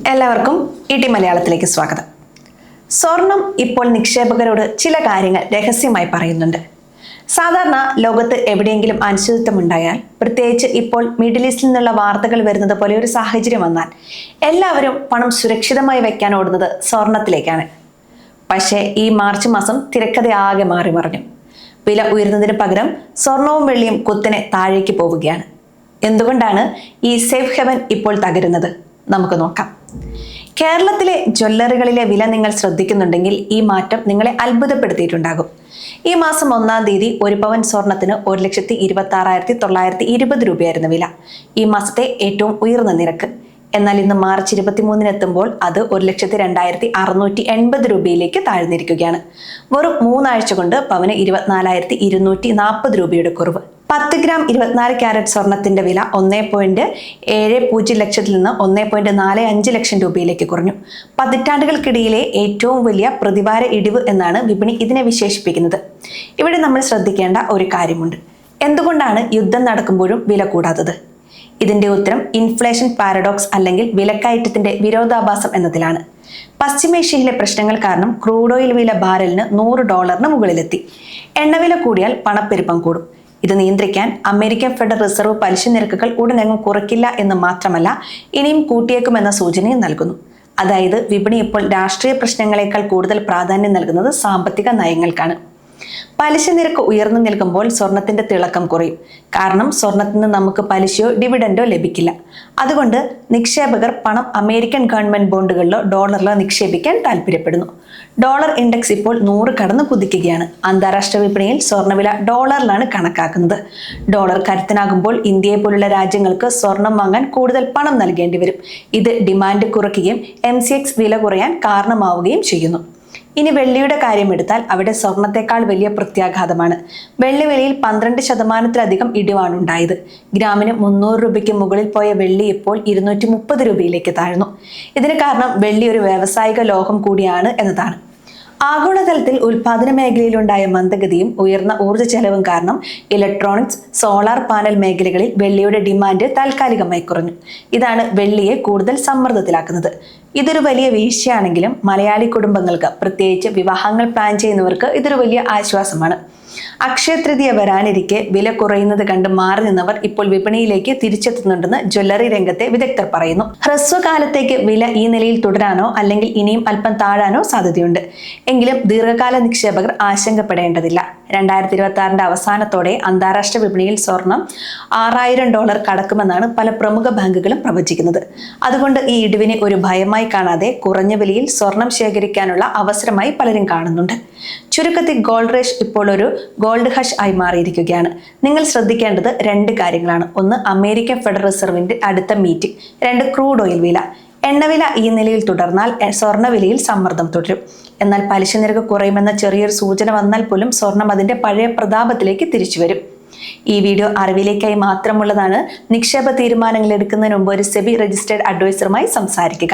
എല്ലാവർക്കും ഇടി മലയാളത്തിലേക്ക് സ്വാഗതം. സ്വർണം ഇപ്പോൾ നിക്ഷേപകരോട് ചില കാര്യങ്ങൾ രഹസ്യമായി പറയുന്നുണ്ട്. സാധാരണ ലോകത്ത് എവിടെയെങ്കിലും അനിശ്ചിതത്വമുണ്ടായാൽ, പ്രത്യേകിച്ച് ഇപ്പോൾ മിഡിൽ ഈസ്റ്റിൽ നിന്നുള്ള വാർത്തകൾ വരുന്നത് പോലെ ഒരു സാഹചര്യം വന്നാൽ എല്ലാവരും പണം സുരക്ഷിതമായി വെക്കാൻ ഓടുന്നത് സ്വർണത്തിലേക്കാണ്. പക്ഷേ ഈ മാർച്ച് മാസം തിരക്കഥയാകെ മാറി മറിഞ്ഞു. വില ഉയരുന്നതിന് പകരം സ്വർണവും വെള്ളിയും കുത്തനെ താഴേക്ക് പോവുകയാണ്. എന്തുകൊണ്ടാണ് ഈ സേഫ് ഹെവൻ ഇപ്പോൾ തകരുന്നത്? നമുക്ക് നോക്കാം. കേരളത്തിലെ ജ്വല്ലറികളിലെ വില നിങ്ങൾ ശ്രദ്ധിക്കുന്നുണ്ടെങ്കിൽ ഈ മാറ്റം നിങ്ങളെ അത്ഭുതപ്പെടുത്തിയിട്ടുണ്ടാകും. ഈ മാസം 1-ാം തീയതി ഒരു പവൻ സ്വർണത്തിന് 1,26,920 രൂപയായിരുന്നു വില. ഈ മാസത്തെ ഏറ്റവും ഉയർന്ന നിരക്ക്. എന്നാൽ ഇന്ന് മാർച്ച് 23-ന് എത്തുമ്പോൾ അത് 1,02,680 രൂപയിലേക്ക് താഴ്ന്നിരിക്കുകയാണ്. വെറും 3 ആഴ്ച കൊണ്ട് പവന് 24,240 രൂപയുടെ കുറവ്. 10 ഗ്രാം 24 ക്യാരറ്റ് സ്വർണത്തിന്റെ വില 1.70 ലക്ഷത്തിൽ നിന്ന് 1.45 ലക്ഷം രൂപയിലേക്ക് കുറഞ്ഞു. പതിറ്റാണ്ടുകൾക്കിടയിലെ ഏറ്റവും വലിയ പ്രതിവാര ഇടിവ് എന്നാണ് വിപണി ഇതിനെ വിശേഷിപ്പിക്കുന്നത്. ഇവിടെ നമ്മൾ ശ്രദ്ധിക്കേണ്ട ഒരു കാര്യമുണ്ട്. എന്തുകൊണ്ടാണ് യുദ്ധം നടക്കുമ്പോഴും വില കൂടാത്തത്? ഇതിന്റെ ഉത്തരം ഇൻഫ്ലേഷൻ പാരഡോക്സ് അല്ലെങ്കിൽ വിലക്കയറ്റത്തിന്റെ വിരോധാഭാസം എന്നതിലാണ്. പശ്ചിമേഷ്യയിലെ പ്രശ്നങ്ങൾ കാരണം ക്രൂഡ് ഓയിൽ വില ബാരലിന് $100 മുകളിലെത്തി. എണ്ണവില കൂടിയാൽ പണപ്പെരുപ്പം കൂടും. ഇത് നിയന്ത്രിക്കാൻ അമേരിക്കൻ ഫെഡറൽ റിസർവ് പലിശ നിരക്കുകൾ ഉടനെങ്ങും കുറയ്ക്കില്ല എന്ന് മാത്രമല്ല, ഇനിയും കൂട്ടിയേക്കുമെന്ന സൂചനയും നൽകുന്നു. അതായത് വിപണി ഇപ്പോൾ രാഷ്ട്രീയ പ്രശ്നങ്ങളെക്കാൾ കൂടുതൽ പ്രാധാന്യം നൽകുന്നത് സാമ്പത്തിക നയങ്ങൾക്കാണ്. പലിശ നിരക്ക് ഉയർന്നു നിൽക്കുമ്പോൾ സ്വർണത്തിന്റെ തിളക്കം കുറയും. കാരണം സ്വർണത്തിൽ നിന്ന് നമുക്ക് പലിശയോ ഡിവിഡൻഡോ ലഭിക്കില്ല. അതുകൊണ്ട് നിക്ഷേപകർ പണം അമേരിക്കൻ ഗവൺമെന്റ് ബോണ്ടുകളിലോ ഡോളറിലോ നിക്ഷേപിക്കാൻ താല്പര്യപ്പെടുന്നു. ഡോളർ ഇൻഡെക്സ് ഇപ്പോൾ 100 കടന്ന് കുതിക്കുകയാണ്. അന്താരാഷ്ട്ര വിപണിയിൽ സ്വർണ്ണവില ഡോളറിലാണ് കണക്കാക്കുന്നത്. ഡോളർ കരുത്തനാകുമ്പോൾ ഇന്ത്യയെ പോലുള്ള രാജ്യങ്ങൾക്ക് സ്വർണം വാങ്ങാൻ കൂടുതൽ പണം നൽകേണ്ടി വരും. ഇത് ഡിമാൻഡ് കുറയ്ക്കുകയും MCX വില കുറയാൻ കാരണമാവുകയും ചെയ്യുന്നു. ഇനി വെള്ളിയുടെ കാര്യമെടുത്താൽ അവിടെ സ്വർണത്തെക്കാൾ വലിയ പ്രത്യാഘാതമാണ്. വെള്ളി വിലയിൽ 12% ഇടിവാണ് ഉണ്ടായത്. ഗ്രാമിന് 300 രൂപയ്ക്ക് മുകളിൽ പോയ വെള്ളി ഇപ്പോൾ 230 രൂപയിലേക്ക് താഴ്ന്നു. ഇതിന് കാരണം വെള്ളി ഒരു വ്യാവസായിക ലോഹം കൂടിയാണ് എന്നതാണ്. ആഗോളതലത്തിൽ ഉൽപാദന മേഖലയിലുണ്ടായ മന്ദഗതിയും ഉയർന്ന ഊർജ്ജ ചെലവും കാരണം ഇലക്ട്രോണിക്സ്, സോളാർ പാനൽ മേഖലകളിൽ വെള്ളിയുടെ ഡിമാൻഡ് താൽക്കാലികമായി കുറഞ്ഞു. ഇതാണ് വെള്ളിയെ കൂടുതൽ സമ്മർദ്ദത്തിലാക്കുന്നത്. ഇതൊരു വലിയ വീഴ്ചയാണെങ്കിലും മലയാളി കുടുംബങ്ങൾക്ക്, പ്രത്യേകിച്ച് വിവാഹങ്ങൾ പ്ലാൻ ചെയ്യുന്നവർക്ക് ഇതൊരു വലിയ ആശ്വാസമാണ്. അക്ഷയതൃതീയ വരാനിരിക്കെ വില കുറയുന്നത് കണ്ട് മാറി നിന്നവർ ഇപ്പോൾ വിപണിയിലേക്ക് തിരിച്ചെത്തുന്നുണ്ടെന്ന് ജ്വല്ലറി രംഗത്തെ വിദഗ്ധർ പറയുന്നു. ഹ്രസ്വകാലത്തേക്ക് വില ഈ നിലയിൽ തുടരാനോ അല്ലെങ്കിൽ ഇനിയും അല്പം താഴാനോ സാധ്യതയുണ്ട്. എങ്കിലും ദീർഘകാല നിക്ഷേപകർ ആശങ്കപ്പെടേണ്ടതില്ല. 2026 അവസാനത്തോടെ അന്താരാഷ്ട്ര വിപണിയിൽ സ്വർണം $6,000 കടക്കുമെന്നാണ് പല പ്രമുഖ ബാങ്കുകളും പ്രവചിക്കുന്നത്. അതുകൊണ്ട് ഈ ഇടിവിനെ ഒരു ഭയമായി കാണാതെ കുറഞ്ഞ വിലയിൽ സ്വർണം ശേഖരിക്കാനുള്ള അവസരമായി പലരും കാണുന്നുണ്ട്. ചുരുക്കത്തിൽ ഗോൾഡ് റഷ് ഇപ്പോൾ ഒരു ഗോൾഡ് ഹഷ് ആയി മാറിയിരിക്കുകയാണ്. നിങ്ങൾ ശ്രദ്ധിക്കേണ്ടത് 2 കാര്യങ്ങളാണ്. 1, അമേരിക്കൻ ഫെഡറൽ റിസർവിന്റെ അടുത്ത മീറ്റിംഗ്. 2, ക്രൂഡ് ഓയിൽ വില. എണ്ണവില ഈ നിലയിൽ തുടർന്നാൽ സ്വർണ്ണവിലയിൽ സമ്മർദ്ദം തുടരും. എന്നാൽ പലിശ നിരക്ക് കുറയുമെന്ന ചെറിയൊരു സൂചന വന്നാൽ പോലും സ്വർണം അതിന്റെ പഴയ പ്രതാപത്തിലേക്ക് തിരിച്ചു വരും. ഈ വീഡിയോ അറിവിലേക്കായി മാത്രമുള്ളതാണ്. നിക്ഷേപ തീരുമാനങ്ങൾ എടുക്കുന്നതിന് മുമ്പ് ഒരു സെബി രജിസ്റ്റേർഡ് അഡ്വൈസറുമായി സംസാരിക്കുക.